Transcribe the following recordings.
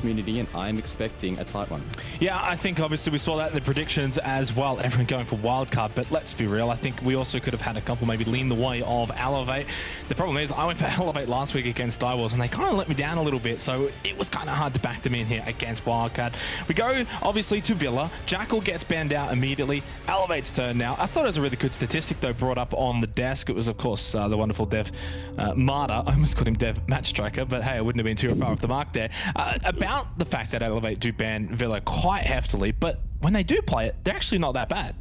community, and I'm expecting a tight one. Yeah, I think obviously we saw that in the predictions as well. Everyone going for Wildcard, but let's be real. I think we also could have had a couple maybe lean the way of Elevate. The problem is I went for Elevate last week against Direwolves, and they kind of let me down a little bit, so it was kind of hard to back them in here against Wildcard. We go obviously to Villa. Jackal gets banned out immediately. Elevate's turn now. I thought it was a really good statistic though brought up on the desk. It was of course the wonderful Dev Marta. I almost called him Dev Match Striker, but hey, it wouldn't have been too far off the mark there. About the fact that Elevate do ban Villa quite heftily, but when they do play it, they're actually not that bad.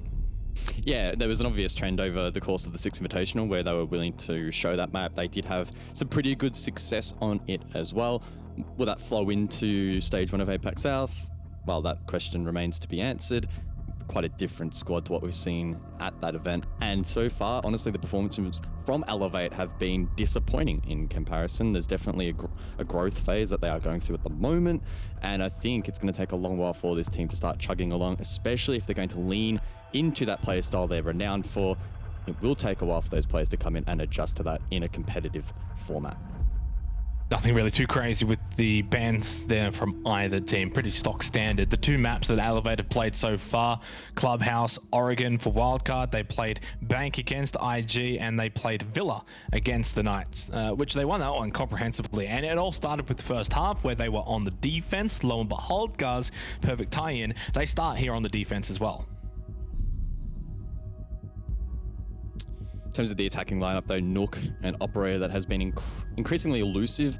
Yeah, there was an obvious trend over the course of the Six Invitational where they were willing to show that map. They did have some pretty good success on it as well. Will that flow into Stage 1 of APAC South? Well, that question remains to be answered. Quite a different squad to what we've seen at that event. And so far, honestly, the performances from Elevate have been disappointing in comparison. There's definitely a growth phase that they are going through at the moment. And I think it's going to take a long while for this team to start chugging along, especially if they're going to lean into that player style they're renowned for. It will take a while for those players to come in and adjust to that in a competitive format. Nothing really too crazy with the bans there from either team. Pretty stock standard. The two maps that Elevate have played so far, Clubhouse, Oregon for Wildcard. They played Bank against IG, and they played Villa against the Knights, which they won that one comprehensively. And it all started with the first half where they were on the defense. Lo and behold, guys, perfect tie-in. They start here on the defense as well. In terms of the attacking lineup though, Nook, an operator that has been increasingly elusive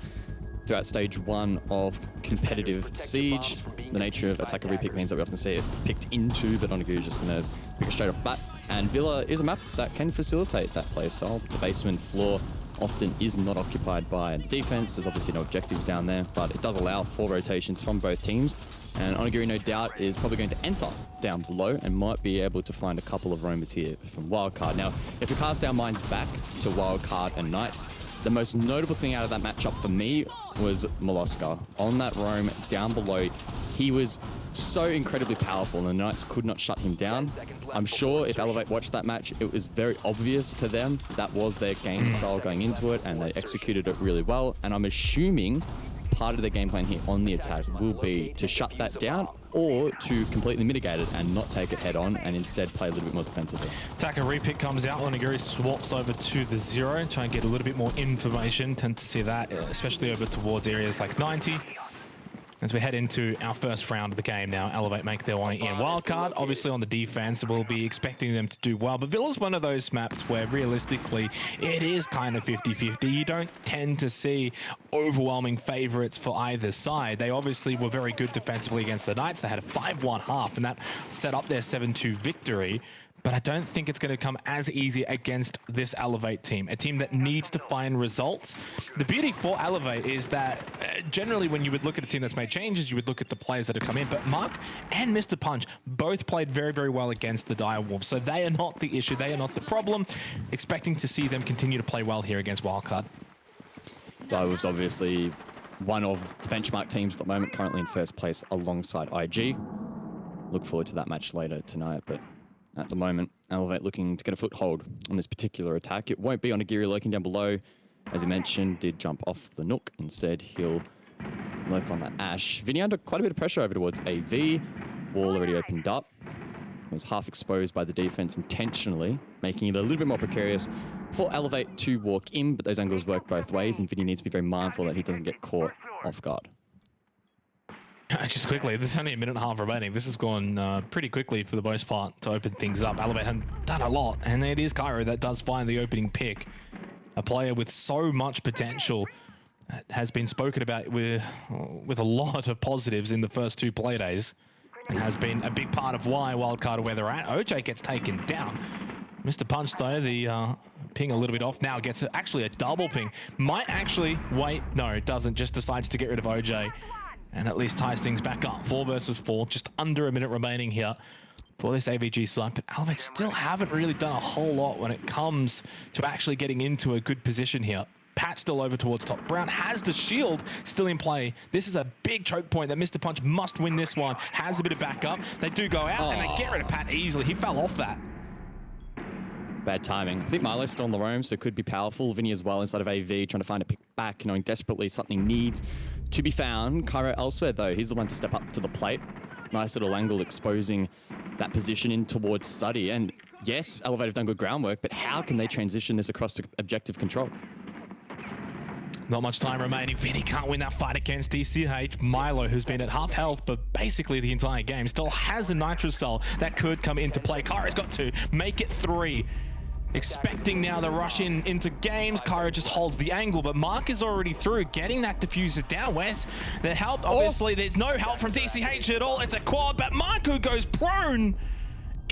throughout stage 1 of competitive Siege. The nature of attacker repick means that we often see it picked into, but Onigiri is just going to pick it straight off the bat. And Villa is a map that can facilitate that playstyle. The basement floor often is not occupied by the defense. There's obviously no objectives down there, but it does allow 4 rotations from both teams. And Onigiri, no doubt, is probably going to enter down below and might be able to find a couple of roamers here from Wildcard. Now, if we cast our minds back to Wildcard and Knights, the most notable thing out of that matchup for me was Molosca. On that roam down below, he was so incredibly powerful and the Knights could not shut him down. I'm sure if Elevate watched that match, it was very obvious to them that was their game style going into it, and they executed it really well. And I'm assuming part of the game plan here on the attack will be to shut that down or to completely mitigate it and not take it head on and instead play a little bit more defensively. Attacker repick comes out, Onigiri swaps over to the 0, try and get a little bit more information. Tend to see that, especially over towards areas like 90. As we head into our first round of the game now, Elevate make their way in. Wildcard, obviously on the defense, we'll be expecting them to do well, but Villa's one of those maps where realistically it is kind of 50-50. You don't tend to see overwhelming favorites for either side. They obviously were very good defensively against the Knights. They had a 5-1 half, and that set up their 7-2 victory. But I don't think it's going to come as easy against this Elevate team, a team that needs to find results. The beauty for Elevate is that generally when you would look at a team that's made changes, you would look at the players that have come in. But Mark and Mr. Punch both played very, very well against the Direwolves. So they are not the issue. They are not the problem. Expecting to see them continue to play well here against Wildcard. Direwolves obviously one of the benchmark teams at the moment, currently in first place alongside IG. Look forward to that match later tonight, but at the moment, Elevate looking to get a foothold on this particular attack. It won't be Onigiri lurking down below. As I mentioned, did jump off the Nook. Instead, he'll lurk on that Ash. Vinny under quite a bit of pressure over towards AV. Wall already opened up. Was half exposed by the defense intentionally, making it a little bit more precarious for Elevate to walk in, but those angles work both ways, and Vinny needs to be very mindful that he doesn't get caught off guard. Just quickly, there's only a minute and a half remaining. This has gone pretty quickly for the most part to open things up. Elevate haven't done a lot, and it is Cairo that does find the opening pick. A player with so much potential has been spoken about with a lot of positives in the first 2 play days, and has been a big part of why Wildcard are where they're at. OJ gets taken down. Mr. Punch, though, the ping a little bit off now, gets actually a double ping. Might actually wait. No, it doesn't. Just decides to get rid of OJ. And at least ties things back up. 4 versus 4, just under a minute remaining here for this AVG side. But Elevate still haven't really done a whole lot when it comes to actually getting into a good position here. Pat still over towards top. Brown has the shield still in play. This is a big choke point that Mr. Punch must win this one. Has a bit of backup. They do go out and they get rid of Pat easily. He fell off that. Bad timing. I think Milo's still on the roam, so it could be powerful. Vinny as well inside of AV, trying to find a pick back, knowing desperately something needs To be found, Cairo elsewhere though. He's the one to step up to the plate. Nice little angle exposing that position in towards Study. And yes, Elevate have done good groundwork, but how can they transition this across to objective control? Not much time remaining. Vinny can't win that fight against DCH. Milo, who's been at half health, but basically the entire game, still has a nitro cell that could come into play. Cairo's got to make it 3. Expecting now the rush into games. Cairo just holds the angle, but Mark is already through, getting that diffuser down. Where's the help? Obviously, there's no help from DCH at all. It's a quad, but Mark, who goes prone,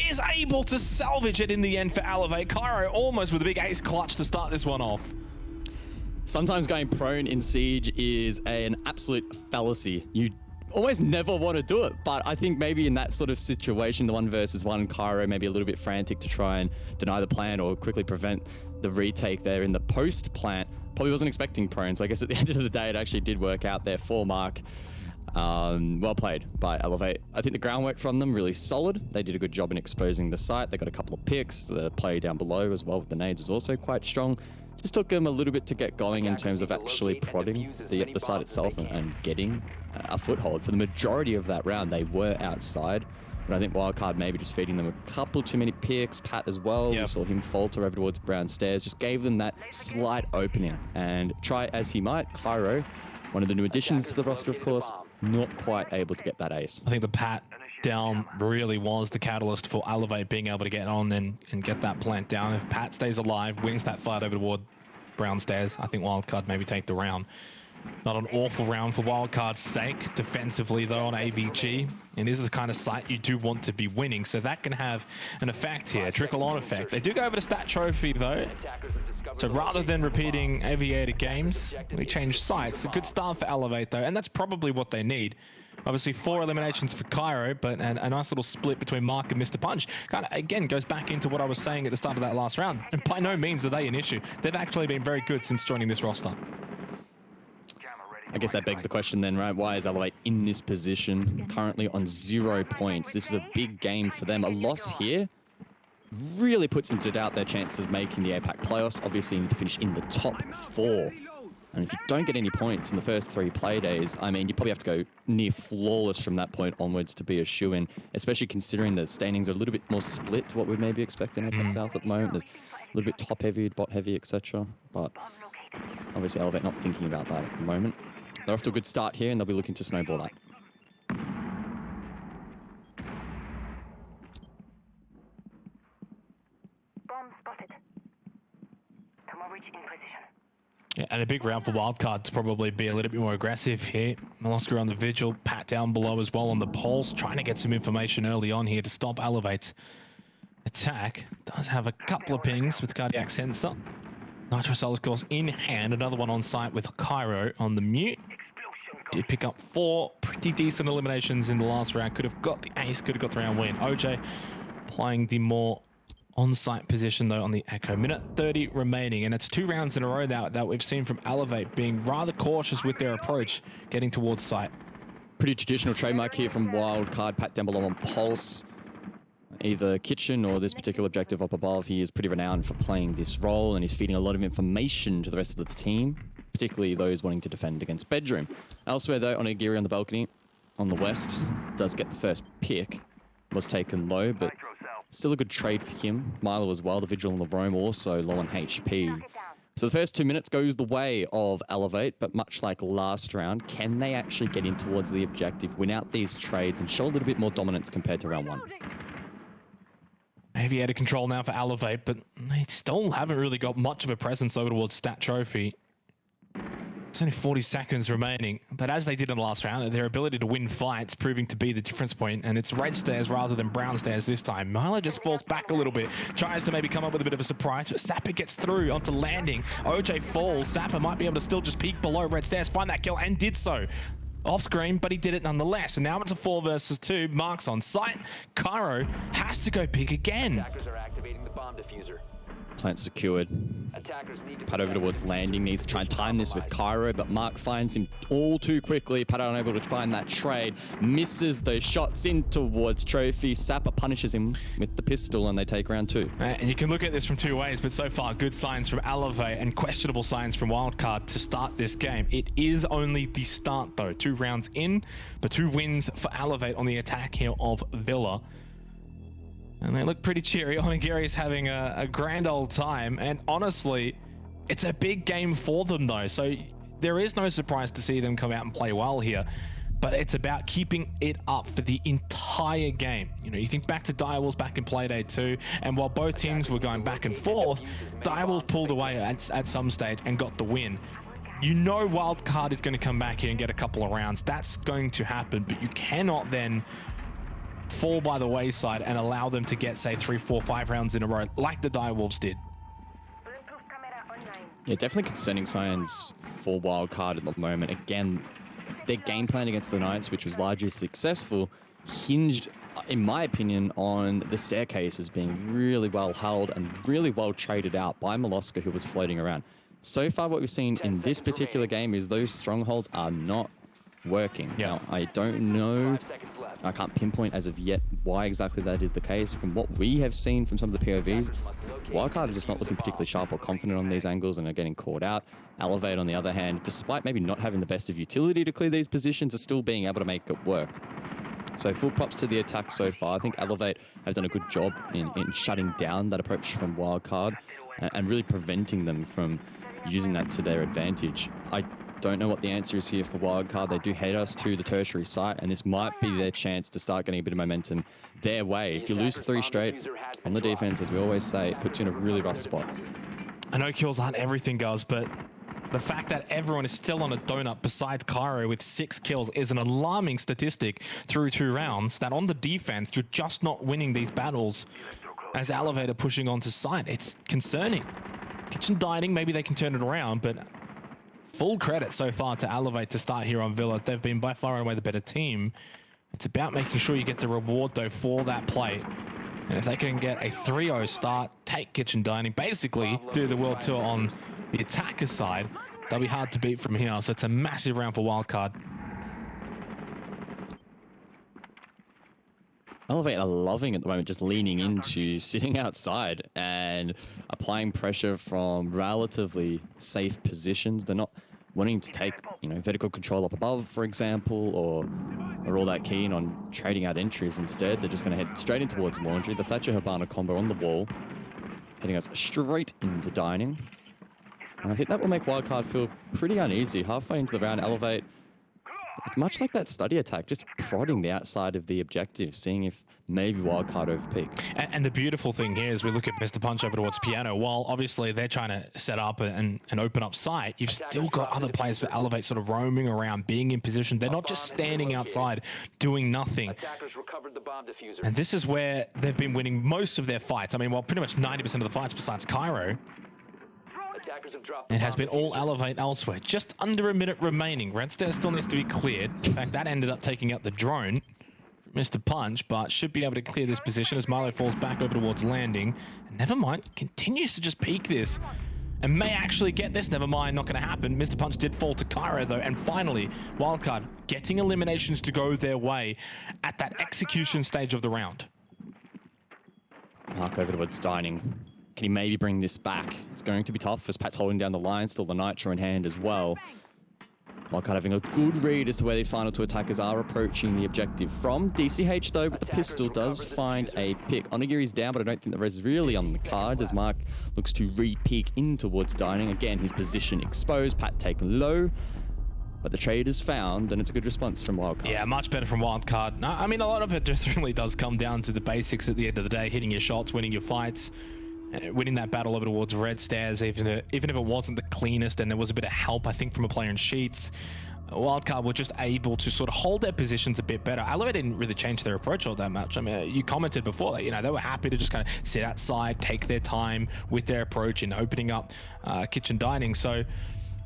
is able to salvage it in the end for Elevate. Cairo almost with a big ace clutch to start this one off. Sometimes going prone in Siege is an absolute fallacy. You almost never want to do it, but I think maybe in that sort of situation, the 1 versus 1, Cairo maybe a little bit frantic to try and deny the plant or quickly prevent the retake there in the post plant. Probably wasn't expecting prone, so I guess at the end of the day, it actually did work out there for Mark. Well played by Elevate. I think the groundwork from them really solid. They did a good job in exposing the site. They got a couple of picks. The play down below as well with the nades was also quite strong. Just took them a little bit to get going in terms of actually prodding the site itself and getting a foothold. For the majority of that round, they were outside. But I think Wildcard maybe just feeding them a couple too many picks. Pat as well. Yep. We saw him falter over towards Brown Stairs. Just gave them that slight opening. And try as he might, Cairo, one of the new additions to the roster, of course, not quite able to get that ace. I think the Pat down really was the catalyst for Elevate being able to get on and get that plant down. If Pat stays alive, wins that fight over toward Brown Stairs, I think Wildcard maybe take the round. Not an awful round for Wildcard's sake. Defensively, though, on AVG. And this is the kind of site you do want to be winning, so that can have an effect here, trickle-on effect. They do go over to Stat Trophy, though. So rather than repeating Aviator games, we change sites. A good start for Elevate, though, and that's probably what they need. Obviously, 4 eliminations for Cairo, but a nice little split between Mark and Mr. Punch. Kind of, again, goes back into what I was saying at the start of that last round. And by no means are they an issue. They've actually been very good since joining this roster. I guess that begs the question then, right? Why is Elevate in this position, currently on 0 points? This is a big game for them. A loss here really puts into doubt their chances of making the APAC playoffs. Obviously, you need to finish in the top 4. And if you don't get any points in the first 3 play days, I mean, you probably have to go near flawless from that point onwards to be a shoo-in, especially considering the standings are a little bit more split to what we may be expecting in APAC South at the moment. There's a little bit top-heavy, bot-heavy, etc. But obviously, Elevate not thinking about that at the moment. They're off to a good start here, and they'll be looking to snowball that. Bomb spotted. Thermal breach in position. Yeah, and a big round for Wildcard to probably be a little bit more aggressive here. Oscar on the vigil, Pat down below as well on the pulse, trying to get some information early on here to stop Elevate's attack. Does have a couple of pings with cardiac sensor. Nitro Cell, of course, in hand. Another one on site with Cairo on the mute. Did pick up 4 pretty decent eliminations in the last round. Could have got the ace, could have got the round win. OJ playing the more on-site position, though, on the Echo. Minute 30 remaining, and it's 2 rounds in a row that we've seen from Elevate being rather cautious with their approach, getting towards site. Pretty traditional trademark here from Wildcard. Pat down below on Pulse. Either Kitchen or this particular objective up above. He is pretty renowned for playing this role, and he's feeding a lot of information to the rest of the team, particularly those wanting to defend against Bedroom. Elsewhere, though, Onigiri on the balcony on the west does get the first pick. Was taken low, but still a good trade for him. Milo as well, the Vigil and the Rome also low on HP. So the first 2 minutes goes the way of Elevate, but much like last round, can they actually get in towards the objective, win out these trades, and show a little bit more dominance compared to round 1? Aviator control now for Elevate, but they still haven't really got much of a presence over towards Stat Trophy. It's only 40 seconds remaining, but as they did in the last round, their ability to win fights proving to be the difference point, and it's red stairs rather than brown stairs this time. Milo just falls back a little bit, tries to maybe come up with a bit of a surprise, but Sapper gets through onto landing. OJ falls. Sapper might be able to still just peek below red stairs, find that kill, and did so. Off screen, but he did it nonetheless. And now it's a 4 versus 2. Mark's on site. Cairo has to go pick again. Attackers are activating the bomb diffuser. Plant secured. Pat over towards landing, needs to try and time this with Cairo, but Mark finds him all too quickly. Pat unable to find that trade, misses those shots in towards Trophy. Sapper punishes him with the pistol and they take round 2. And you can look at this from 2 ways, but so far good signs from Elevate and questionable signs from Wildcard to start this game. It is only the start though, 2 rounds in, but 2 wins for Elevate on the attack here of Villa. And they look pretty cheery. Onigiri's having a grand old time. And honestly, it's a big game for them though. So there is no surprise to see them come out and play well here. But it's about keeping it up for the entire game. You know, you think back to Direwolves back in Playday 2, and while both teams were going back and forth, Direwolves pulled away at some stage and got the win. You know Wildcard is going to come back here and get a couple of rounds. That's going to happen, but you cannot then fall by the wayside and allow them to get, say, 3, 4, 5 rounds in a row like the Direwolves did. Yeah, definitely concerning signs for Wildcard at the moment. Again, their game plan against the Knights, which was largely successful, hinged, in my opinion, on the staircases being really well held and really well traded out by Molosca, who was floating around. So far, what we've seen in this particular game is those strongholds are not working. Yeah. Now, I don't know, I can't pinpoint as of yet why exactly that is the case. From what we have seen from some of the POVs, Wildcard are just not looking particularly sharp or confident on these angles and are getting caught out. Elevate, on the other hand, despite maybe not having the best of utility to clear these positions, are still being able to make it work. So full props to the attack so far. I think Elevate have done a good job in shutting down that approach from Wildcard and really preventing them from using that to their advantage. I don't know what the answer is here for Wildcard. They do head us to the tertiary site, and this might be their chance to start getting a bit of momentum their way. If you lose 3 straight on the defense, as we always say, it puts you in a really rough spot. I know kills aren't everything, guys, but the fact that everyone is still on a donut besides Cairo with 6 kills is an alarming statistic through 2 rounds, that on the defense, you're just not winning these battles as Elevate are pushing onto site. It's concerning. Kitchen Dining, maybe they can turn it around, but full credit so far to Elevate to start here on Villa. They've been by far and away the better team. It's about making sure you get the reward, though, for that play. And if they can get a 3-0 start, take Kitchen Dining, basically do the world tour on the attacker side, they'll be hard to beat from here. So it's a massive round for Wildcard. Elevate are loving at the moment, just leaning into sitting outside and applying pressure from relatively safe positions. They're not wanting to take, you know, vertical control up above, for example, or are all that keen on trading out entries. Instead, they're just going to head straight in towards Laundry. The Thatcher Habana combo on the wall, heading us straight into Dining. And I think that will make Wildcard feel pretty uneasy. Halfway into the round, Elevate, much like that study attack, just prodding the outside of the objective, seeing if maybe Wildcard overpeak. And the beautiful thing here is we look at Mr. Punch over towards Piano. While obviously they're trying to set up and open up site, you've still got other players for Elevate sort of roaming around, being in position. They're not just standing outside doing nothing. And this is where they've been winning most of their fights. I mean, well, pretty much 90% of the fights besides Cairo. It has been all Elevate elsewhere. Just under a minute remaining. Red Stair still needs to be cleared. In fact, that ended up taking out the drone, Mr. Punch, but should be able to clear this position as Marlo falls back over towards landing. And never mind, continues to just peek this and may actually get this. Never mind, not going to happen. Mr. Punch did fall to Cairo though, and finally, Wildcard getting eliminations to go their way at that execution stage of the round. Mark over towards Dining. Can he maybe bring this back? It's going to be tough as Pat's holding down the line, still the Nitro in hand as well. Wildcard having a good read as to where these final 2 attackers are approaching the objective. From DCH though, with the pistol, does find a pick. Onigiri's down, but I don't think the res is really on the cards as Mark looks to re-peek in towards Dining. Again, his position exposed, Pat taken low. But the trade is found, and it's a good response from Wildcard. Yeah, much better from Wildcard. No, I mean, a lot of it just really does come down to the basics at the end of the day, hitting your shots, winning your fights. Winning that battle over towards Red Stairs, even if it wasn't the cleanest and there was a bit of help, I think, from a player in Sheets, Wildcard were just able to sort of hold their positions a bit better. Elevate didn't really change their approach all that much. I mean, you commented before that, you know, they were happy to just kind of sit outside, take their time with their approach in opening up Kitchen Dining. So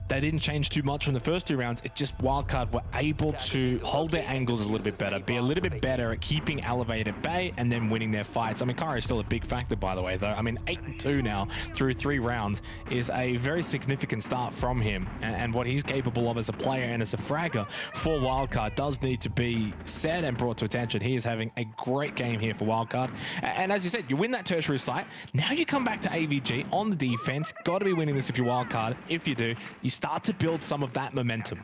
They didn't change too much from the first 2 rounds. It just Wildcard were able to hold their angles a little bit better, be a little bit better at keeping Elevate at bay and then winning their fights. I mean, Cairo is still a big factor, by the way, though. I mean, 8-2 now through 3 rounds is a very significant start from him. And what he's capable of as a player and as a fragger for Wildcard does need to be said and brought to attention. He is having a great game here for Wildcard. And as you said, you win that tertiary site. Now you come back to AVG on the defense. Got to be winning this if you're Wildcard. If you do, you start to build some of that momentum.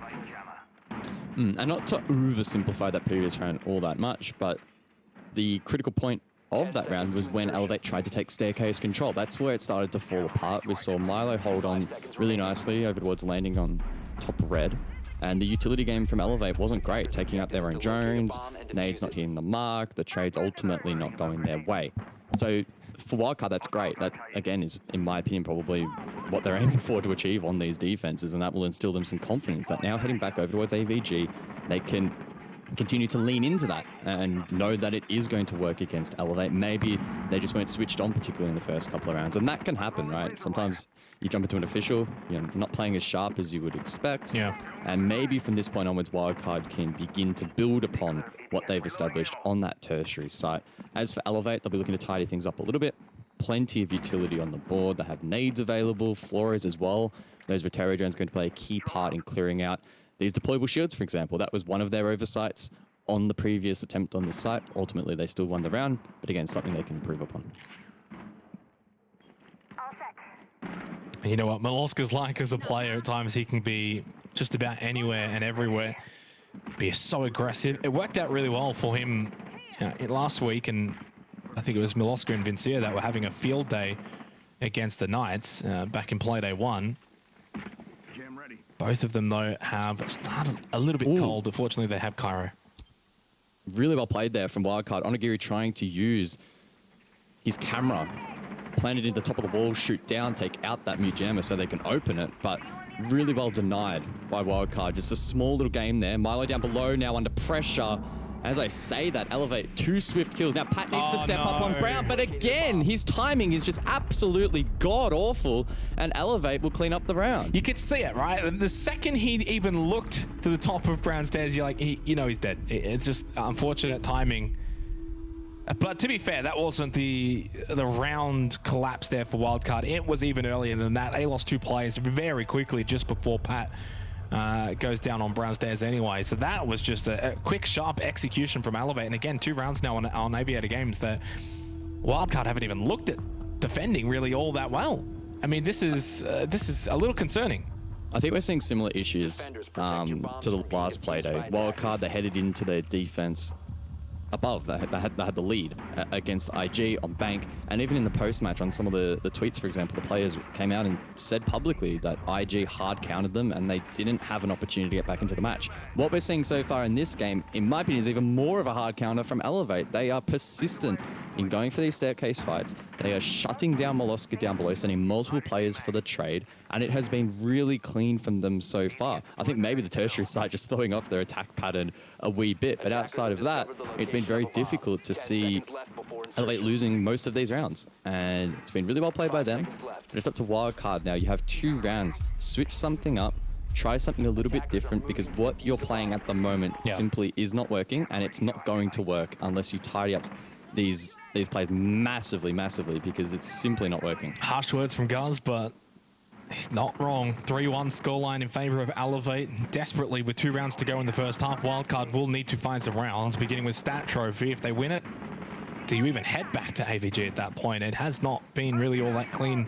And not to oversimplify that previous round all that much, but the critical point of that round was when Elevate tried to take staircase control. That's where it started to fall apart. We saw Milo hold on really nicely over towards landing on top red. And the utility game from Elevate wasn't great, taking out their own drones, nades not hitting the mark, the trades ultimately not going their way. So for Wildcard, that's great. That, again, is, in my opinion, probably what they're aiming for to achieve on these defenses, and that will instill them some confidence that now heading back over towards AVG, they can continue to lean into that and know that it is going to work against Elevate. Maybe they just weren't switched on, particularly in the first couple of rounds, and that can happen, right? Sometimes you jump into an official, you're not playing as sharp as you would expect. Yeah. And maybe from this point onwards, Wildcard can begin to build upon what they've established on that tertiary site. As for Elevate, they'll be looking to tidy things up a little bit. Plenty of utility on the board. They have nades available, floors as well. Those Rotary drones are going to play a key part in clearing out these deployable shields, for example. That was one of their oversights on the previous attempt on this site. Ultimately, they still won the round, but again, something they can improve upon. All set. And you know what Molosca's like as a player, at times he can be just about anywhere and everywhere. Be so aggressive. It worked out really well for him last week, and I think it was Molosca and Vincia that were having a field day against the Knights back in Playday 1. Both of them, though, have started a little bit cold. Unfortunately, they have Cairo. Really well played there from Wildcard. Onigiri trying to use his camera, plant it in the top of the wall, shoot down, take out that mute jammer so they can open it, but really well denied by Wildcard. Just a small little game there. Milo down below, now under pressure. As I say that, Elevate 2 swift kills. Now Pat needs to step up on Brown, but again, his timing is just absolutely god-awful, and Elevate will clean up the round. You could see it, right? The second he even looked to the top of Brown's stairs, you're like, you know he's dead. It's just unfortunate timing. But to be fair, that wasn't the round collapse there for Wildcard. It was even earlier than that. They lost 2 players very quickly just before Pat goes down on Brown stairs anyway. So that was just a quick, sharp execution from Elevate. And again, 2 rounds now on Aviator Games that Wildcard haven't even looked at defending really all that well. I mean, this is a little concerning. I think we're seeing similar issues to the last Playday. Wildcard, they headed into their defense above. They had the lead against IG on Bank, and even in the post-match on some of the tweets, for example, the players came out and said publicly that IG hard countered them and they didn't have an opportunity to get back into the match. What we're seeing so far in this game, in my opinion, is even more of a hard counter from Elevate. They are persistent in going for these staircase fights. They are shutting down Molosca down below, sending multiple players for the trade, and it has been really clean from them so far. I think maybe the tertiary side just throwing off their attack pattern a wee bit, but outside of that, it's been very difficult to see Elevate losing most of these rounds, and it's been really well played by them. But it's up to Wildcard now. You have 2 rounds. Switch something up. Try something a little bit different, because what you're playing at the moment simply is not working, and it's not going to work unless you tidy up these plays massively, because it's simply not working. Harsh words from Guz, but he's not wrong. 3-1 scoreline in favor of Elevate. Desperately, with 2 rounds to go in the first half, Wildcard will need to find some rounds, beginning with Stat Trophy. If they win it, do you even head back to AVG at that point? It has not been really all that clean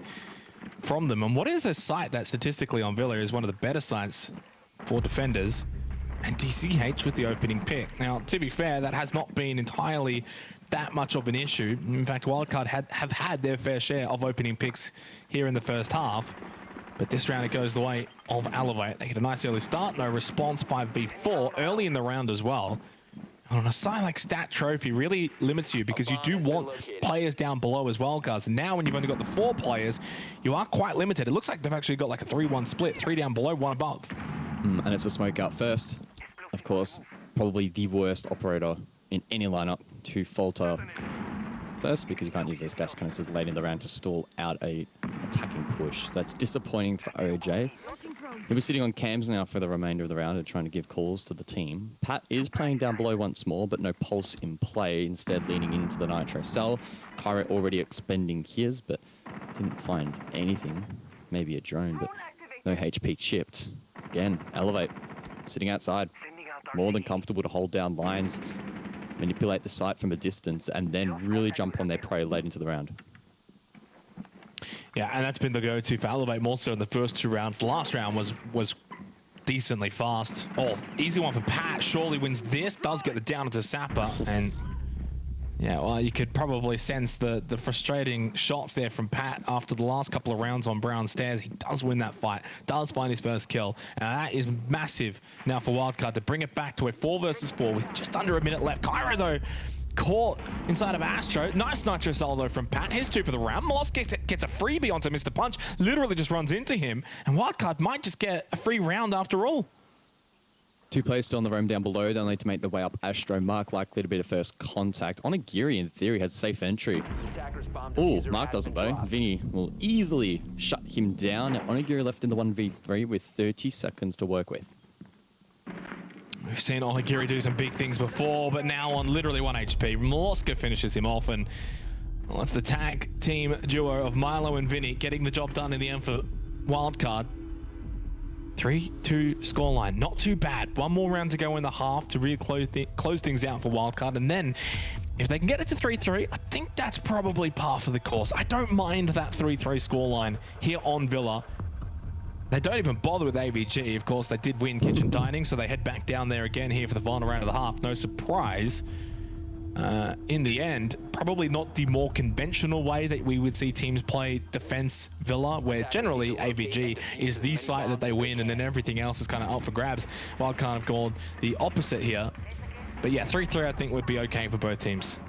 from them. And what is a site that statistically on Villa is one of the better sites for defenders, and DCH with the opening pick. Now, to be fair, that has not been entirely that much of an issue. In fact, Wildcard have had their fair share of opening picks here in the first half. But this round, it goes the way of Elevate. They get a nice early start, no response, 5v4 early in the round as well. And on a side like Stat Trophy really limits you, because you do want players down below as well, guys. And now when you've only got the 4 players, you are quite limited. It looks like they've actually got like a 3-1 split, 3 down below, 1 above. And it's a smoke out first. Of course, probably the worst operator in any lineup to falter first, because you can't use those gas canisters late in the round to stall out a attacking push. So that's disappointing for OJ. He'll be sitting on cams now for the remainder of the round and trying to give calls to the team. Pat is playing down below once more, but no pulse in play, instead leaning into the Nitro cell. Kyro already expending his, but didn't find anything. Maybe a drone, but no HP chipped. Again, Elevate, sitting outside. More than comfortable to hold down lines, manipulate the site from a distance, and then really jump on their prey late into the round. Yeah, and that's been the go-to for Elevate more so in the first 2 rounds. The last round was decently fast. Oh, easy one for Pat. Surely wins this. Does get the down into Sapper. And yeah, well, you could probably sense the frustrating shots there from Pat after the last couple of rounds on Brown Stairs. He does win that fight. Does find his first kill. And that is massive now for Wildcard to bring it back to a 4 versus 4 with just under a minute left. Kyro, though, caught inside of Astro. Nice Nitro solo from Pat. His 2 for the round. Moss gets a freebie onto Mr. Punch. Literally just runs into him. And Wildcard might just get a free round after all. 2 players still on the roam down below. They'll need to make their way up. Astro, Mark likely to be the first contact. Onigiri, in theory, has safe entry. Oh, Mark doesn't though. Vinny will easily shut him down. Onigiri left in the 1v3 with 30 seconds to work with. We've seen Onigiri do some big things before, but now on literally 1 HP. Morska finishes him off, and well, it's the tag team duo of Milo and Vinny getting the job done in the end for Wildcard. 3-2 scoreline. Not too bad. 1 more round to go in the half to really close things out for Wildcard. And then, if they can get it to 3-3, I think that's probably par for the course. I don't mind that 3-3 scoreline here on Villa. They don't even bother with AVG. Of course, they did win Kitchen Dining, so they head back down there again here for the final round of the half. No surprise. In the end, probably not the more conventional way that we would see teams play defense Villa, where generally AVG is the site that they win and then everything else is kind of up for grabs. Wildcard have gone the opposite here. But yeah, 3-3 I think would be okay for both teams.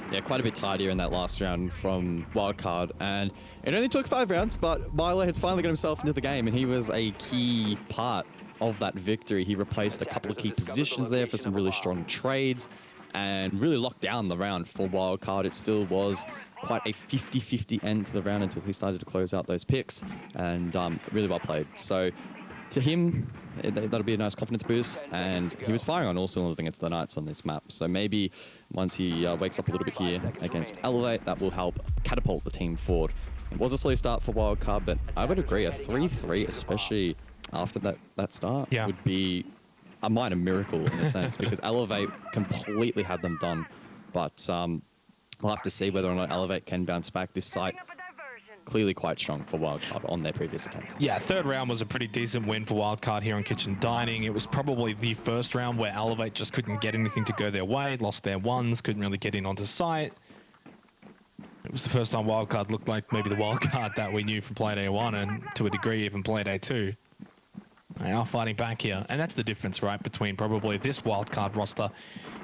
Yeah, quite a bit tidier in that last round from Wildcard, and it only took 5 rounds, but Milo has finally got himself into the game, and he was a key part of that victory. He replaced a couple of key positions there for some really strong trades, and really locked down the round for Wildcard. It still was quite a 50-50 end to the round until he started to close out those picks, and really well played. So to him, that'll be a nice confidence boost, and he was firing on all cylinders against the Knights on this map. So maybe once he wakes up a little bit here against Elevate, that will help catapult the team forward. It was a slow start for Wildcard, but I would agree, a 3-3, especially after that start, would be a minor miracle in a sense, because Elevate completely had them done. But we'll have to see whether or not Elevate can bounce back. This site clearly quite strong for Wildcard on their previous attempt. Yeah, 3rd round was a pretty decent win for Wildcard here on Kitchen Dining. It was probably the first round where Elevate just couldn't get anything to go their way, lost their ones, couldn't really get in onto site. It was the first time Wildcard looked like maybe the Wildcard that we knew from Playday 1 and to a degree even Playday 2. They are fighting back here, and that's the difference, right, between probably this Wildcard roster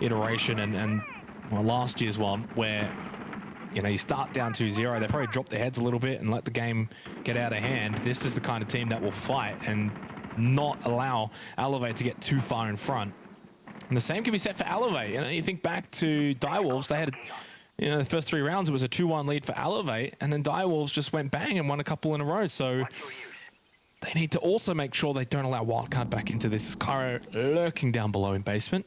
iteration and well, last year's one, where you know you start down 2-0, they probably drop their heads a little bit and let the game get out of hand. This is the kind of team that will fight and not allow Elevate to get too far in front. And the same can be said for Elevate. You know, you think back to Direwolves, they had the first 3 rounds, it was a 2-1 lead for Elevate, and then Direwolves just went bang and won a couple in a row. So they need to also make sure they don't allow Wildcard back into this. Kyro lurking down below in basement.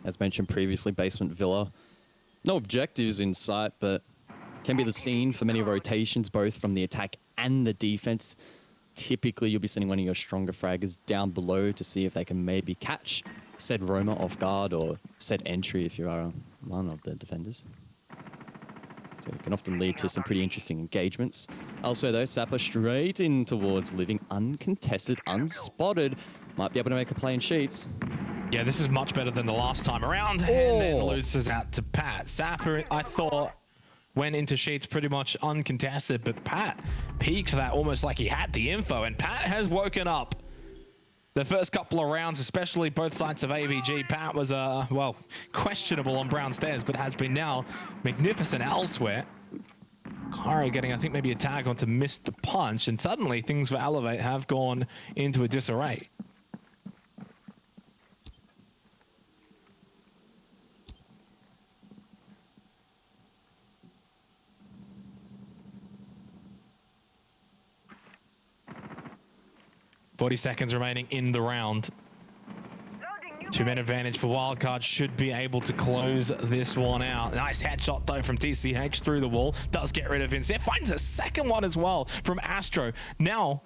As mentioned previously, Basement Villa. No objectives in sight, but can be the scene for many rotations, both from the attack and the defense. Typically, you'll be sending one of your stronger fraggers down below to see if they can maybe catch said roamer off guard or said entry if you are one of the defenders. So it can often lead to some pretty interesting engagements. Elsewhere though, Sapper straight in towards living uncontested, unspotted. Might be able to make a play in sheets. Yeah, this is much better than the last time around. And then loses out to Pat. Sapper, I thought, went into sheets pretty much uncontested, but Pat peeked that almost like he had the info, and Pat has woken up. The first couple of rounds, especially both sides of AVG, Pat was, well, questionable on Brown Stairs, but has been now magnificent elsewhere. Kyro getting, I think, maybe a tag on to miss the punch, and suddenly things for Elevate have gone into a disarray. 40 seconds remaining in the round. Two-man advantage for Wildcard, should be able to close this one out. Nice headshot though from DCH through the wall. Does get rid of Vince. Finds a second one as well from Astro. Now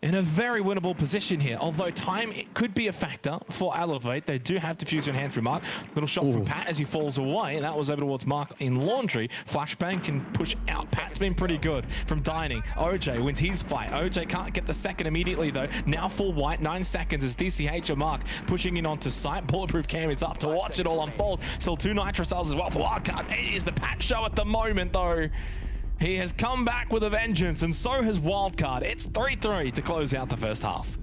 in a very winnable position here, although time it could be a factor for Elevate. They do have diffuser in hand through Mark. Little shot from Pat as he falls away. That was over towards Mark in Laundry. Flashbang can push out. Pat's been pretty good from Dining. OJ wins his fight. OJ can't get the second immediately though. Now full white, 9 seconds as DCH and Mark pushing in onto site. Bulletproof cam is up to watch it all unfold. Still 2 nitro cells as well for Wildcard. It is the Pat show at the moment though. He has come back with a vengeance, and so has Wildcard. It's 3-3 to close out the first half.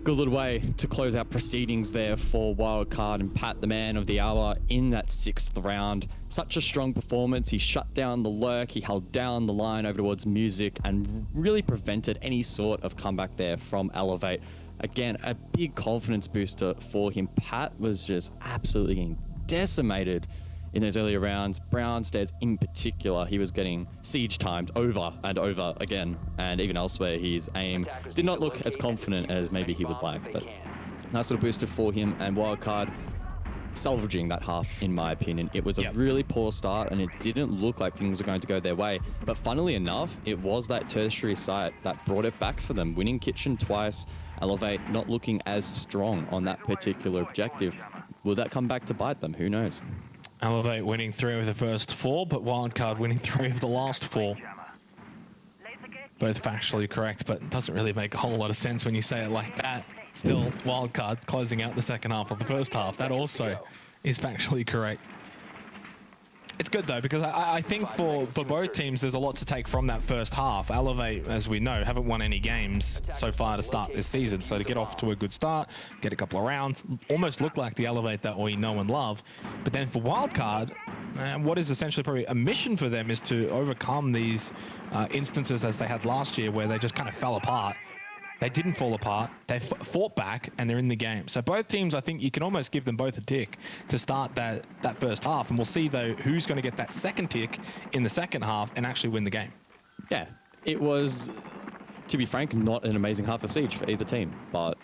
Good little way to close out proceedings there for Wildcard, and Pat, the man of the hour in that 6th round. Such a strong performance. He shut down the lurk, he held down the line over towards music, and really prevented any sort of comeback there from Elevate. Again, a big confidence booster for him. Pat was just absolutely getting decimated in those earlier rounds. Brown Stairs in particular, he was getting siege timed over and over again, and even elsewhere his aim did not look as confident as maybe he would like, but nice little booster for him. And Wildcard salvaging that half, in my opinion. It was a really poor start and it didn't look like things were going to go their way, but funnily enough it was that tertiary site that brought it back for them, winning Kitchen twice. Elevate not looking as strong on that particular objective. Will that come back to bite them? Who knows? Elevate winning 3 of the first 4, but Wildcard winning 3 of the last 4. Both factually correct, but it doesn't really make a whole lot of sense when you say it like that. Still, Wildcard closing out the second half of the first half. That also is factually correct. It's good though, because I think for both teams there's a lot to take from that first half. Elevate, as we know, haven't won any games so far to start this season, so to get off to a good start, get a couple of rounds, almost look like the Elevate that we know and love. But then for Wildcard, what is essentially probably a mission for them is to overcome these instances as they had last year where they just kind of fell apart. They didn't fall apart. They fought back, and they're in the game. So both teams, I think you can almost give them both a tick to start that first half. And we'll see, though, who's going to get that second tick in the second half and actually win the game. Yeah, it was, to be frank, not an amazing half of Siege for either team. But,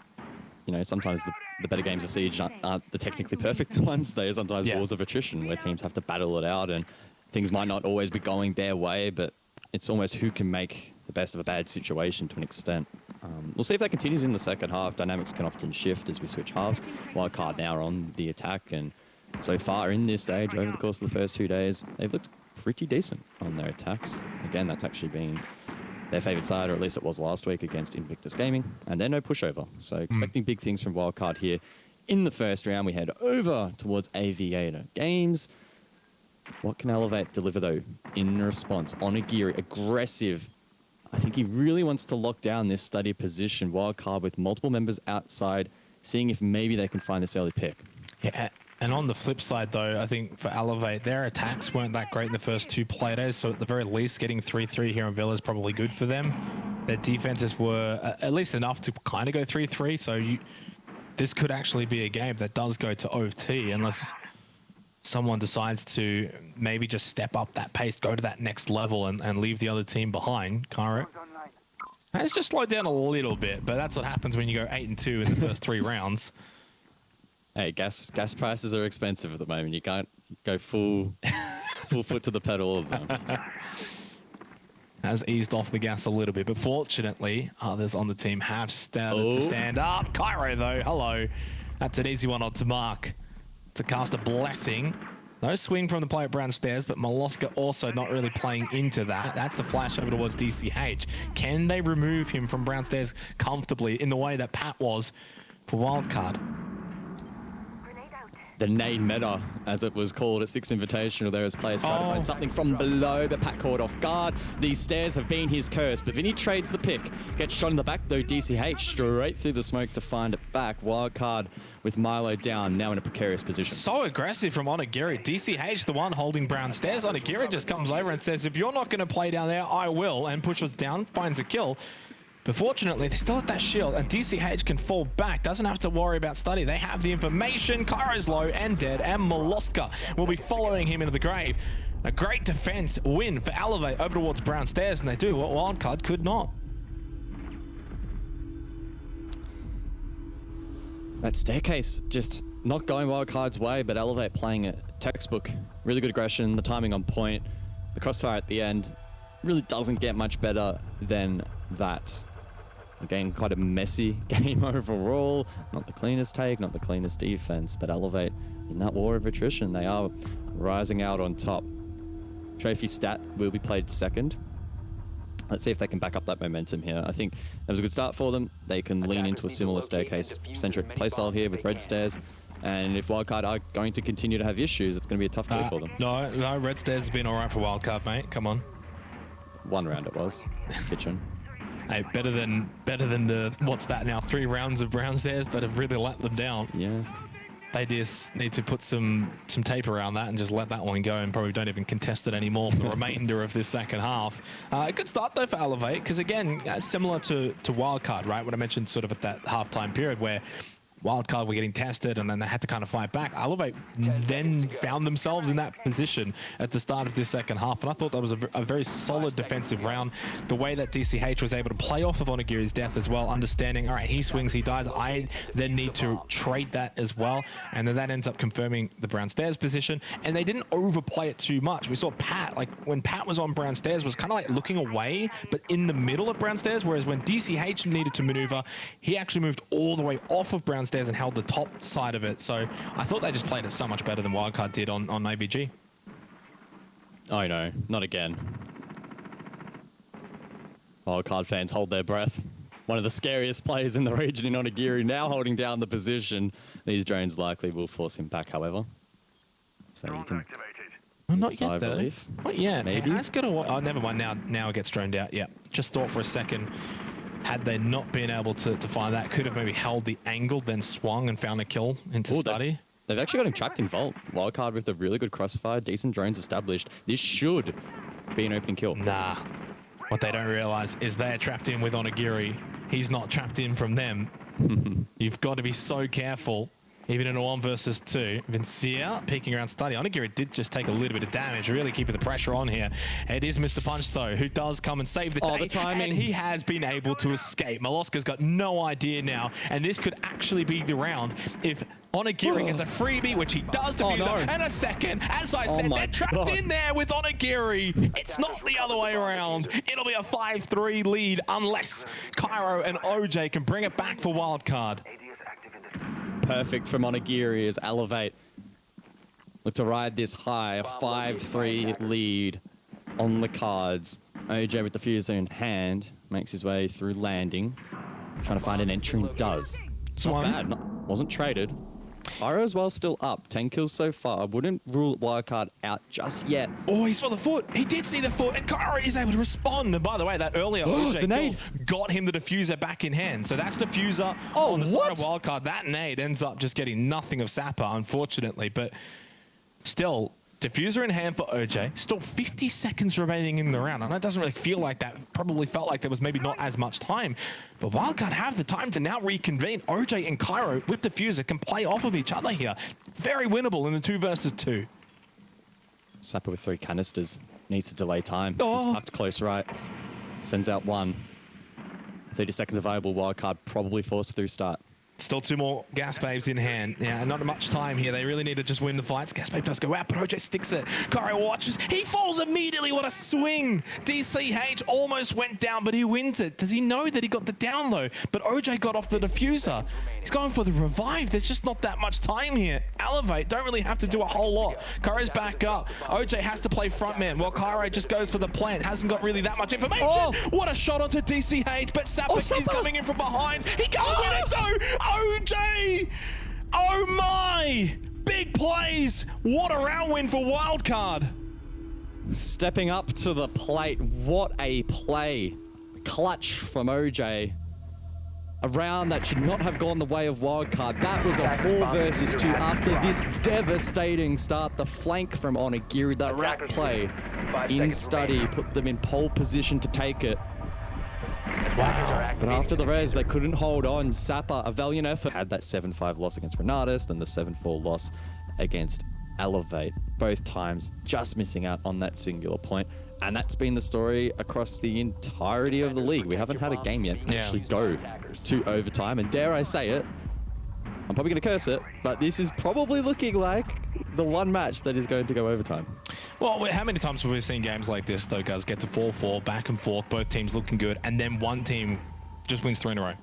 you know, sometimes the better games of Siege aren't the technically perfect ones. They are sometimes wars of attrition where teams have to battle it out and things might not always be going their way, but it's almost who can make the best of a bad situation to an extent. We'll see if that continues in the second half. Dynamics can often shift as we switch halves. Wildcard now are on the attack, and so far in this stage, over the course of the first 2 days, they've looked pretty decent on their attacks. Again, that's actually been their favourite side, or at least it was last week against Invictus Gaming, and they're no pushover. So expecting big things from Wildcard here. In the first round, we head over towards Aviator Games. What can Elevate deliver, though, in response? Onigiri, aggressive. I think he really wants to lock down this study position. Wildcard with multiple members outside, seeing if maybe they can find this early pick. Yeah, and on the flip side, though, I think for Elevate, their attacks weren't that great in the first 2 Playdays, so at the very least, getting 3-3 here in Villa is probably good for them. Their defenses were at least enough to kind of go 3-3, so this could actually be a game that does go to OT, unless someone decides to maybe just step up that pace, go to that next level and leave the other team behind. Cairo has just slowed down a little bit, but that's what happens when you go 8-2 in the first 3 rounds. Hey, gas prices are expensive at the moment. You can't go full foot to the pedal all the time. Has eased off the gas a little bit, but fortunately, others on the team have started to stand up. Cairo, though, hello. That's an easy one on to Mark to cast a blessing. No swing from the player at Brown Stairs, but Molosca also not really playing into that. That's the flash over towards DCH. Can they remove him from Brown Stairs comfortably in the way that Pat was for Wildcard? The nade meta, as it was called at 6 Invitational, there as players try to find something from below, but Pat caught off guard. These stairs have been his curse, but Vinny trades the pick. Gets shot in the back, though. DCH straight through the smoke to find it back. Wildcard with Milo down, now in a precarious position. So aggressive from Onigiri. DCH, the one holding Brown Stairs. Onigiri just comes over and says, if you're not going to play down there, I will, and pushes down, finds a kill. But fortunately, they still have that shield, and DCH can fall back. Doesn't have to worry about study. They have the information. Cairo's low and dead, and Molosca will be following him into the grave. A great defense win for Elevate over towards Brown Stairs, and they do what Wildcard could not. That staircase just not going Wildcard's way, but Elevate playing it textbook. Really good aggression, the timing on point. The crossfire at the end really doesn't get much better than that. Again, quite a messy game overall. Not the cleanest take, not the cleanest defense, but Elevate in that war of attrition, they are rising out on top. Trophy stat will be played second. Let's see if they can back up that momentum here. I think that was a good start for them. They can lean into a similar staircase-centric playstyle here with red stairs. And if Wildcard are going to continue to have issues, it's going to be a tough day for them. No, red stairs has been all right for Wildcard, mate. Come on. One round it was. Kitchen. Hey, better than the, what's that now, 3 rounds of brown stairs that have really let them down. Yeah. They just need to put some tape around that and just let that one go and probably don't even contest it anymore for the remainder of this second half. A good start though for Elevate, because again, similar to Wildcard, right? What I mentioned sort of at that halftime period where Wildcard were getting tested and then they had to kind of fight back. Elevate then found themselves in that position at the start of this second half, and I thought that was a very solid defensive round. The way that DCH was able to play off of Onigiri's death as well, understanding, all right, he swings, he dies, I then need to trade that as well, and then that ends up confirming the brown stairs position, and they didn't overplay it too much. We saw Pat, like when Pat was on brown stairs, was kind of like looking away, but in the middle of brown stairs, whereas when DCH needed to maneuver, he actually moved all the way off of brown stairs and held the top side of it. So I thought they just played it so much better than Wildcard did on AVG. Oh no, not again. Wildcard fans hold their breath. One of the scariest players in the region in Onigiri now holding down the position. These drones likely will force him back, however. So you can not yet though. Relief. Not yet. Maybe. Has got to, oh, never mind. Now it gets droned out. Yeah. Just thought for a second, had they not been able to find that, could have maybe held the angle, then swung and found a kill into study. They've actually got him tracked in Vault. Wildcard with a really good crossfire, decent drones established. This should be an opening kill. Nah. What they don't realize is they're trapped in with Onigiri. He's not trapped in from them. You've got to be so careful. Even in a 1 versus 2. Vincia peeking around study. Onigiri did just take a little bit of damage, really keeping the pressure on here. It is Mr. Punch, though, who does come and save the day. The timing. And he has been able to escape. Maloska's got no idea now, and this could actually be the round if Onigiri gets a freebie, which he does to Vincia, and a second. As I said, they're trapped in there with Onigiri. It's not the other way around. It'll be a 5-3 lead unless Cairo and OJ can bring it back for Wildcard. Perfect from Onigiri as Elevate look to ride this high, a 5-3 lead on the cards. OJ with the fuser in hand makes his way through landing, trying to find an entry and does. It's not bad, wasn't traded. Cairo as well still up, 10 kills so far. I wouldn't rule Wildcard out just yet. Oh, he saw the foot. He did see the foot, and Cairo is able to respond. And by the way, that earlier OJ kill got him the diffuser back in hand. So that's diffuser on the side of Wildcard. That nade ends up just getting nothing of Sapper, unfortunately. But still, diffuser in hand for OJ. Still 50 seconds remaining in the round. And it doesn't really feel like that. Probably felt like there was maybe not as much time. But Wildcard have the time to now reconvene. OJ and Cairo with diffuser can play off of each other here. Very winnable in the 2 versus 2. Sapper with 3 canisters. Needs to delay time. He's tucked close right. Sends out 1. 30 seconds available. Wildcard probably forced through start. Still 2 more Gas Babes in hand. Yeah, not much time here. They really need to just win the fights. Gas Babe does go out, but OJ sticks it. Cairo watches. He falls immediately. What a swing. DCH almost went down, but he wins it. Does he know that he got the down low? But OJ got off the diffuser. He's going for the revive. There's just not that much time here. Elevate don't really have to do a whole lot. Cairo's back up. OJ has to play frontman while Cairo just goes for the plant. Hasn't got really that much information. What a shot onto DCH, but Sapper is coming in from behind. He can't win it though. OJ! Oh my! Big plays! What a round win for Wildcard! Stepping up to the plate. What a play. Clutch from OJ. A round that should not have gone the way of Wildcard. That was a 4 versus 2 after this devastating start. The flank from Onigiri, that rat play in study, put them in pole position to take it. Wow. But after the res, they couldn't hold on. Sapper, a valiant effort, had that 7-5 loss against Renatus, then the 7-4 loss against Elevate. Both times just missing out on that singular point. And that's been the story across the entirety of the league. We haven't had a game yet actually go to overtime. And dare I say it, I'm probably going to curse it, but this is probably looking like the one match that is going to go overtime. Well, how many times have we seen games like this, though, guys, get to 4-4, back and forth, both teams looking good, and then one team just wins 3 in a row?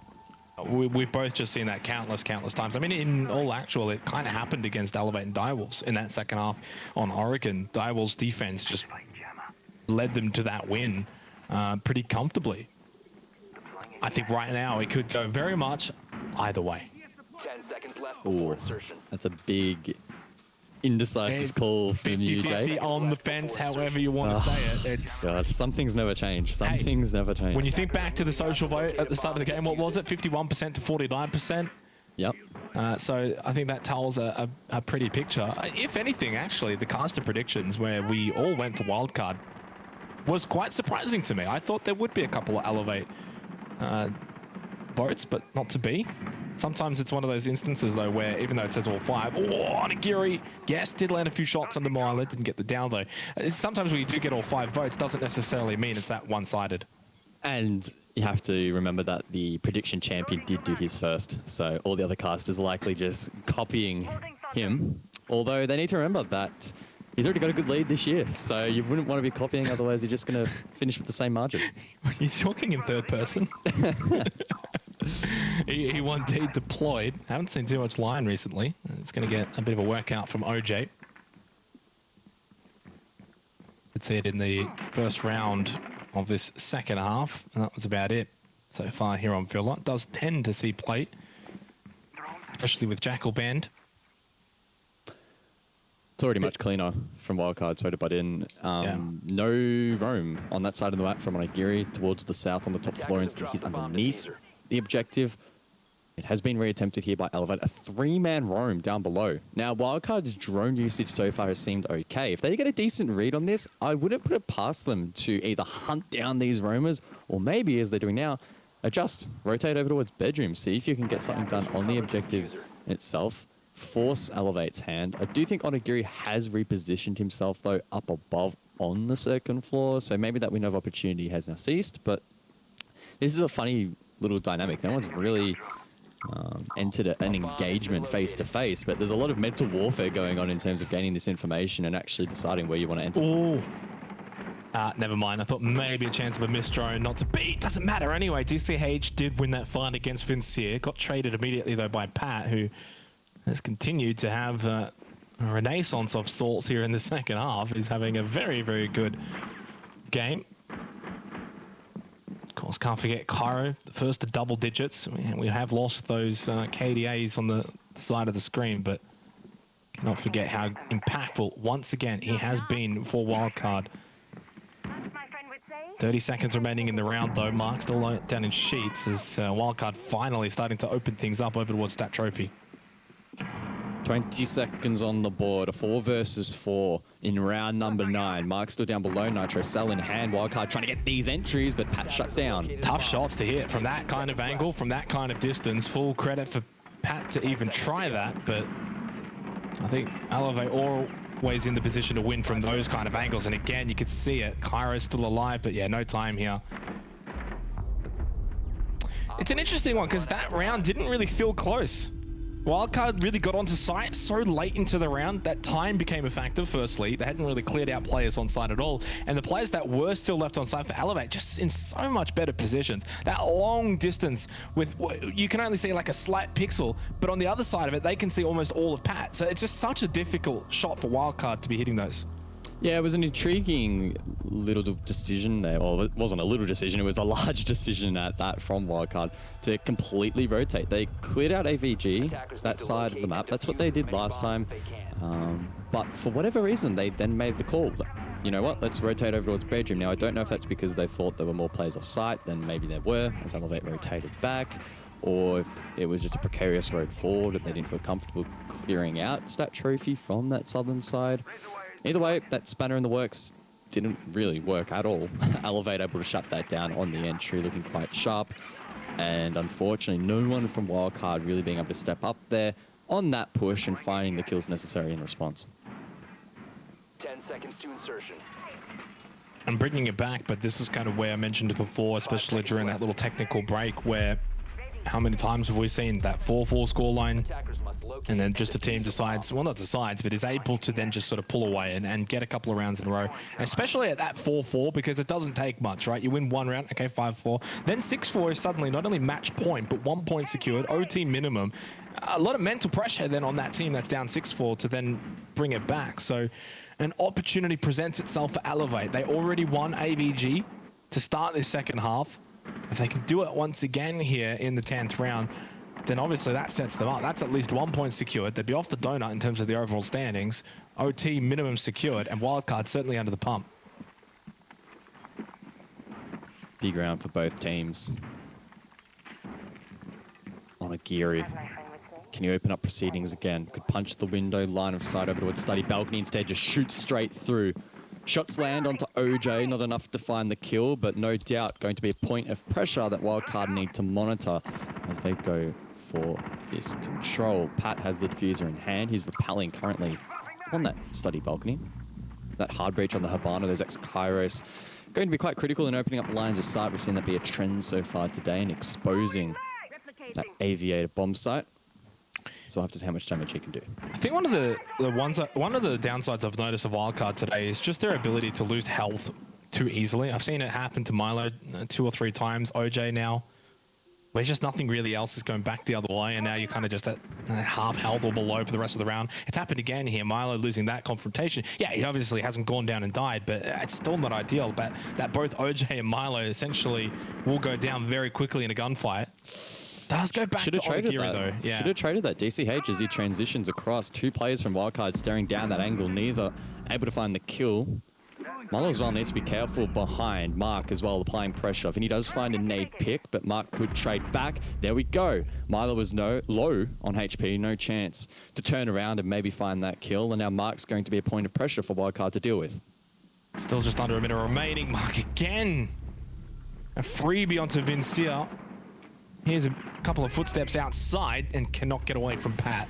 We've both just seen that countless times. I mean, in all actual, it kind of happened against Elevate and Direwolves in that second half on Oregon. Direwolves' defense just led them to that win pretty comfortably. I think right now it could go very much either way. 10 seconds left before insertion. That's a big indecisive call from you, Jake. 50-50 on the fence, however you want to say it. It's God, some things never change. Some things never change. when you think back to the social vote at the start of the game, what was it? 51% to 49%? Yep. So I think that tells a pretty picture. If anything, actually, the caster predictions where we all went for Wildcard was quite surprising to me. I thought there would be a couple of Elevate votes, but not to be. Sometimes it's one of those instances, though, where even though it says all 5, Onigiri, yes, did land a few shots under Myla, didn't get the down, though. Sometimes when you do get all 5 votes, doesn't necessarily mean it's that one-sided. And you have to remember that the prediction champion did do his first, so all the other casters are likely just copying him. Although they need to remember that he's already got a good lead this year, so you wouldn't want to be copying, otherwise you're just going to finish with the same margin. He's talking in third person. he won D deployed. Haven't seen too much line recently. It's going to get a bit of a workout from OJ. Could see it in the first round of this second half, and that was about it so far here on Villa. Does tend to see plate, especially with Jackal Band. It's already much cleaner from Wildcard, so to butt in. No roam on that side of the map from Onigiri towards the south on the top floor. Instead, he's underneath the objective. It has been reattempted here by Elevate. A 3-man roam down below. Now, Wildcard's drone usage so far has seemed okay. If they get a decent read on this, I wouldn't put it past them to either hunt down these roamers or maybe, as they're doing now, adjust, rotate over towards bedroom, see if you can get something done on the objective itself. Force Elevate's hand. I do think Onigiri has repositioned himself, though, up above on the second floor, so maybe that window of opportunity has now ceased, but this is a funny little dynamic. No one's really entered an engagement face-to-face, but there's a lot of mental warfare going on in terms of gaining this information and actually deciding where you want to enter. Oh, never mind. I thought maybe a chance of a missed drone, not to beat. Doesn't matter anyway. DCH did win that fight against Vincier. Got traded immediately, though, by Pat, who has continued to have a renaissance of sorts here in the second half. He's having a very, very good game. Of course, can't forget Cairo, the first to double digits. We have lost those KDAs on the side of the screen, but cannot forget how impactful, once again, he has been for Wildcard. 30 seconds remaining in the round, though. Marked all down in sheets as Wildcard finally starting to open things up over towards Stat Trophy. 20 seconds on the board, a 4 versus 4 in round number 9. Mark still down below, Nitro Cell in hand. Wildcard trying to get these entries, but Pat shut down. Tough shots to hit from that kind of angle, from that kind of distance. Full credit for Pat to even try that, but I think Elevate always in the position to win from those kind of angles. And again, you could see it. Cairo's still alive, but yeah, no time here. It's an interesting one because that round didn't really feel close. Wildcard really got onto site so late into the round that time became a factor. Firstly, they hadn't really cleared out players on site at all, and the players that were still left on site for Elevate just in so much better positions. That long distance with, you can only see like a slight pixel, but on the other side of it, they can see almost all of Pat. So it's just such a difficult shot for Wildcard to be hitting those. Yeah, it was an intriguing little decision there. Well, it wasn't a little decision, it was a large decision at that from Wildcard to completely rotate. They cleared out AVG, that side of the map. That's what they did last time. But for whatever reason, they then made the call. You know what, let's rotate over towards bedroom. Now, I don't know if that's because they thought there were more players off site than maybe there were, as Elevate rotated back, or if it was just a precarious road forward and they didn't feel comfortable clearing out Stat Trophy from that southern side. Either way, that spanner in the works didn't really work at all. Elevate able to shut that down on the entry, looking quite sharp. And unfortunately, no one from Wildcard really being able to step up there on that push and finding the kills necessary in response. 10 seconds to insertion. I'm bringing it back, but this is kind of where I mentioned it before, especially during that little technical break where how many times have we seen that 4-4 scoreline? And then just the team decides, well, not decides, but is able to then just sort of pull away and get a couple of rounds in a row. Especially at that 4-4, because it doesn't take much, right? You win one round, okay, 5-4. Then 6-4 is suddenly not only match point, but 1 point secured, OT minimum. A lot of mental pressure then on that team that's down 6-4 to then bring it back. So an opportunity presents itself for Elevate. They already won AVG to start this second half. If they can do it once again here in the 10th round, then obviously that sets them up. That's at least 1 point secured. They'd be off the donut in terms of the overall standings. OT minimum secured, and Wildcard certainly under the pump. Big round for both teams. Onigiri. Can you open up proceedings again? Could punch the window, line of sight over towards study balcony. Instead, just shoot straight through. Shots land onto OJ, not enough to find the kill, but no doubt going to be a point of pressure that Wildcard need to monitor as they go for this control. Pat has the diffuser in hand. He's repelling currently on that study balcony. That hard breach on the Habana, those ex-Kairos, going to be quite critical in opening up lines of sight. We've seen that be a trend so far today and exposing that aviator bomb site. So we'll have to see how much damage he can do. I think one of the downsides I've noticed of Wildcard today is just their ability to lose health too easily. I've seen it happen to Milo 2 or 3 times. OJ now, where just nothing really else is going back the other way, and now you're kind of just at half health or below for the rest of the round. It's happened again here. Milo losing that confrontation. Yeah, he obviously hasn't gone down and died, but it's still not ideal. But that both OJ and Milo essentially will go down very quickly in a gunfight. Does go back to Onigiri though. Yeah. Should have traded that. DCH as he transitions across. 2 players from Wildcard staring down that angle. Neither able to find the kill. Milo as well needs to be careful behind Mark as well, applying pressure. And he does find a nade pick, but Mark could trade back. There we go. Milo was low on HP, no chance to turn around and maybe find that kill. And now Mark's going to be a point of pressure for Wildcard to deal with. Still just under a minute remaining. Mark again. A freebie onto Vincia. Here's a couple of footsteps outside and cannot get away from Pat.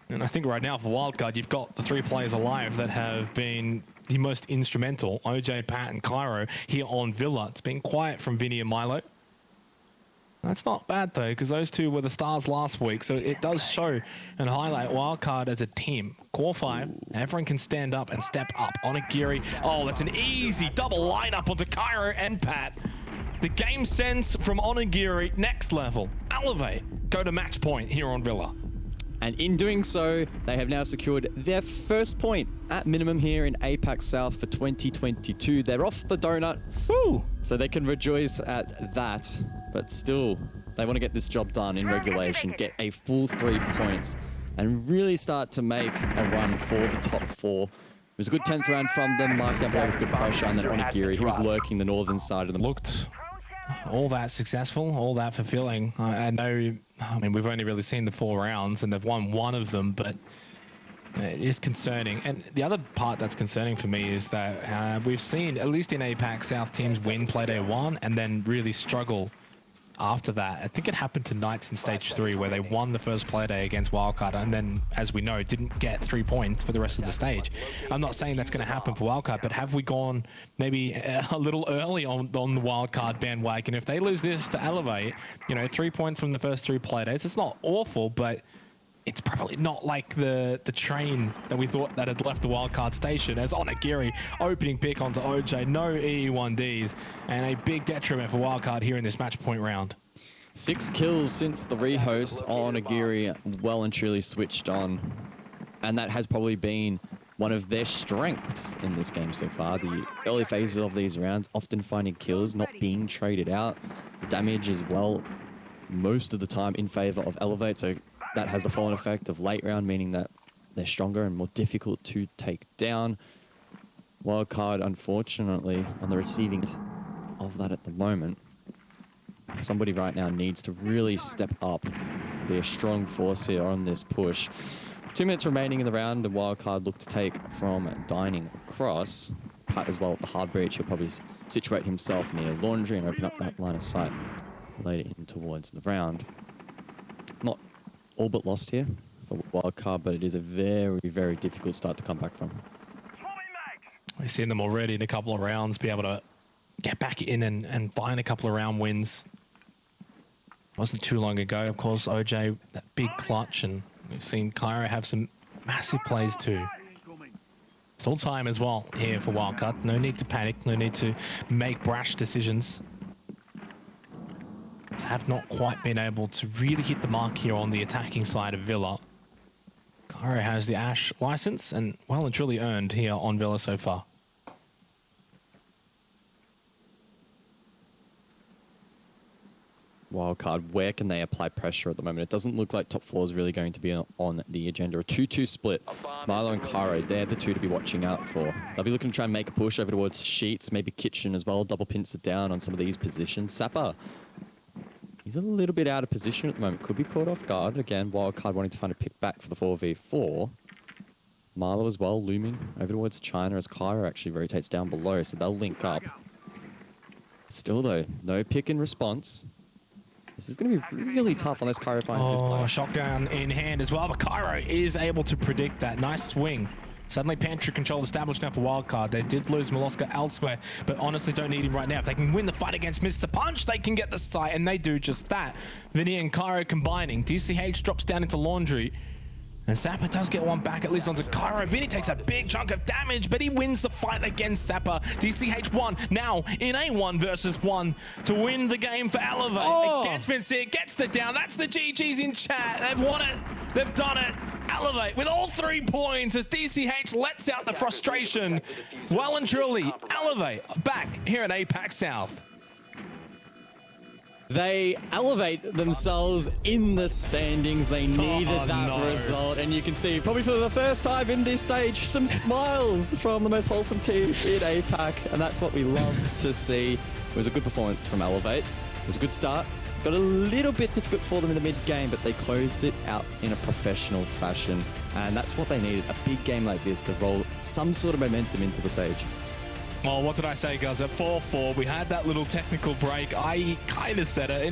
And I think right now for Wildcard, you've got the 3 players alive that have been the most instrumental. OJ, Pat, and Cairo here on Villa. It's been quiet from Vinny and Milo. That's not bad though, because those 2 were the stars last week. So it does show and highlight Wildcard as a team. Core 5, everyone can stand up and step up. Onigiri, oh, that's an easy double lineup onto Cairo and Pat. The game sense from Onigiri, next level. Elevate, go to match point here on Villa. And in doing so, they have now secured their first point at minimum here in APAC South for 2022. They're off the donut. Woo! So they can rejoice at that. But still, they want to get this job done in regulation, get a full 3 points, and really start to make a run for the top 4. It was a good 10th round from them. Mark down below with good pressure, and then Onigiri, he was lurking the northern side of them. Looked all that successful, all that fulfilling. I know, I mean, we've only really seen the 4 rounds and they've won 1 of them, but it is concerning. And the other part that's concerning for me is that we've seen, at least in APAC South, teams win Playday 1 and then really struggle after that. I think it happened to Knights in stage 3 where they won the first Playday against Wildcard and then, as we know, didn't get 3 points for the rest of the stage. I'm not saying that's going to happen for Wildcard, but have we gone maybe a little early on the Wildcard bandwagon? If they lose this to Elevate, you know, 3 points from the first 3 Playdays, it's not awful, but it's probably not like the train that we thought that had left the Wildcard station, as Onigiri opening pick onto OJ, no EE1Ds, and a big detriment for Wildcard here in this match point round. 6 kills since the rehost. Onigiri well and truly switched on, and that has probably been one of their strengths in this game so far. The early phases of these rounds, often finding kills, not being traded out. The damage as well, most of the time in favor of Elevate, so that has the flow-on effect of late round, meaning that they're stronger and more difficult to take down. Wildcard, unfortunately, on the receiving of that at the moment. Somebody right now needs to really step up, be a strong force here on this push. 2 minutes remaining in the round, and Wildcard look to take from dining across. Pat as well at the hard breach. He'll probably situate himself near laundry and open up that line of sight later in towards the round. Not all but lost here for Wildcard, but it is a very, very difficult start to come back from. We've seen them already in a couple of rounds be able to get back in and find a couple of round wins. Wasn't too long ago, of course, OJ, that big clutch, and we've seen Cairo have some massive plays too. It's all time as well here for Wildcard. No need to panic, no need to make brash decisions. Just have not quite been able to really hit the mark here on the attacking side of Villa. Cairo has the Ash license and well and truly earned here on Villa so far. Wildcard, where can they apply pressure at the moment? It doesn't look like top floor is really going to be on the agenda. A 2-2 split. Milo and Cairo, they're the two to be watching out for. They'll be looking to try and make a push over towards Sheets, maybe Kitchen as well. Double pints it down on some of these positions. Sapper, he's a little bit out of position at the moment. Could be caught off guard. Again, Wildcard wanting to find a pick back for the 4v4. Milo as well, looming over towards China as Cairo actually rotates down below, so they'll link up. Still though, no pick in response. This is going to be really tough unless Cairo finds this play. Shotgun in hand as well, but Cairo is able to predict that. Nice swing. Suddenly pantry control established now for Wildcard. They did lose Moloska elsewhere, but honestly don't need him right now. If they can win the fight against Mr. Punch, they can get the site, and they do just that. Vinny and Cairo combining. DCH drops down into Laundry. And Sapper does get one back, at least onto Cairo. Vinny takes a big chunk of damage, but he wins the fight against Sapper. DCH won now in a 1 versus 1 to win the game for Elevate. Oh. It gets Vincent, gets the down. That's the GGs in chat. They've won it. They've done it. Elevate with all 3 points as DCH lets out the frustration. Well and truly, Elevate back here in APAC South. They elevate themselves in the standings. They needed that result. And you can see, probably for the first time in this stage, some smiles from the most wholesome team in APAC. And that's what we love to see. It was a good performance from Elevate. It was a good start. Got a little bit difficult for them in the mid-game, but they closed it out in a professional fashion. And that's what they needed, a big game like this to roll some sort of momentum into the stage. Well, what did I say, guys? At 4-4, we had that little technical break. I kind of said it.